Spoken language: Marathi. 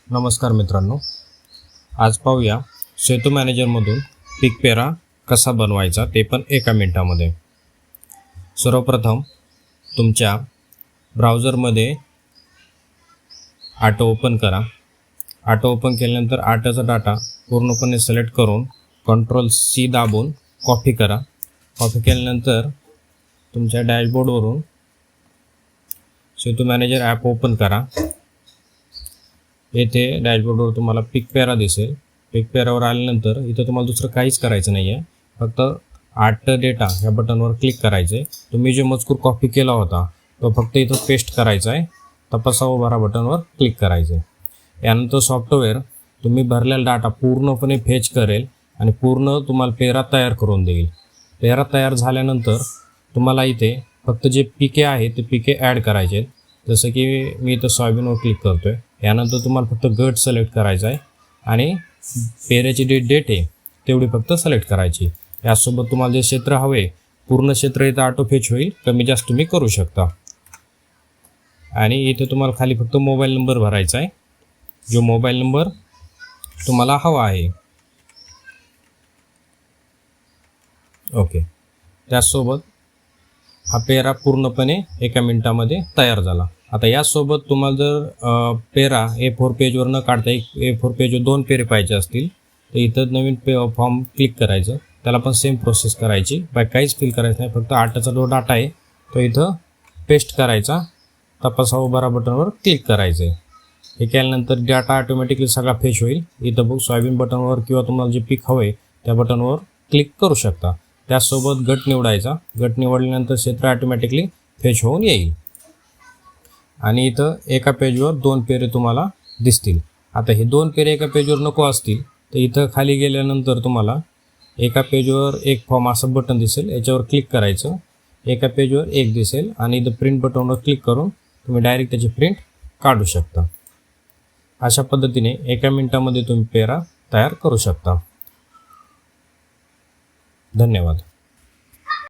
नमस्कार मित्रांनो, आज पाहूया सेतू मॅनेजरमधून पीक पेरा कसा बनवायचा ते पण एका मिनिटामध्ये। सर्वप्रथम तुमच्या ब्राउझरमध्ये ऑटो ओपन करा। ऑटो ओपन केल्यानंतर ऑटोचा डाटा पूर्णपणे सिलेक्ट करून कंट्रोल-C दाबून कॉपी करा। कॉपी केल्यानंतर तुमच्या डॅशबोर्डवरून सेतू मॅनेजर ॲप ओपन करा। येथे डॅशबोर्डवर तुम्हाला पीक पेरा दिसेल। पीक पेरावर आल्यानंतर इथं तुम्हाला दुसरं काहीच करायचं नाही आहे, फक्त आर्ट डेटा या बटनवर क्लिक करायचं आहे। तुम्ही जो मजकूर कॉपी केला होता तो फक्त इथं पेस्ट करायचा आहे। तपासा व भरा बटनवर क्लिक करायचं आहे। यानंतर सॉफ्टवेअर तुम्ही भरलेला डाटा पूर्णपणे फेच करेल आणि पूर्ण तुम्हाला पेरा तयार करून देईल। पेरा तयार झाल्यानंतर तुम्हाला इथे फक्त जे पिके आहे ते पिके ॲड करायचे आहेत। जसं की मी इथं सोयाबीनवर क्लिक करतोय। यानंतर तुम्हाला फक्त गट सिलेक्ट करायचा आहे आणि पेऱ्याची डेट आहे तेवढी फक्त सिलेक्ट करायची। यासोबत तुम्हाला जे क्षेत्र हवे पूर्ण क्षेत्र इथं ऑटो फेच होईल, कमी जास्त तुम्ही करू शकता। आणि इथे तुम्हाला खाली फक्त मोबाईल नंबर भरायचा आहे, जो मोबाईल नंबर तुम्हाला हवा आहे। ओके, त्यासोबत हा पेरा पूर्णपणे एका मिनिटामध्ये तयार झाला। आता यासोबत तुम्हाला जर पेरा A4 पेजवर न काढता A4 पेजवर 2 पेरे पाहिजे असतील तर इथं नवीन फॉर्म क्लिक करायचं। त्याला पण सेम प्रोसेस करायची, काहीच फिल करायचं नाही, फक्त आर्टचा जो डाटा आहे तो इथं पेस्ट करायचा। तपासा व भरा बटनवर क्लिक करायचं आहे। हे केल्यानंतर डाटा ऑटोमॅटिकली सगळा फेच होईल। इथं बघ सोयाबीन बटनवर किंवा तुम्हाला जे पीक हवं आहे त्या बटनवर क्लिक करू शकता। त्यासोबत गट निवडायचा। गट निवडल्यानंतर क्षेत्र ऑटोमॅटिकली फेच होऊन येईल आणि इथं एका पेजवर 2 पेरे तुम्हाला दिसतील। आता हे 2 पेरे एका पेजवर नको असतील तर इथं खाली गेल्यानंतर तुम्हाला एका पेजवर एक फॉर्म असं बटन दिसेल, याच्यावर क्लिक करायचं। एका पेजवर एक दिसेल आणि इथं प्रिंट बटनवर क्लिक करून तुम्ही डायरेक्ट त्याची प्रिंट काढू शकता। अशा पद्धतीने एका मिनिटामध्ये तुम्ही पेरा तयार करू शकता। धन्यवाद।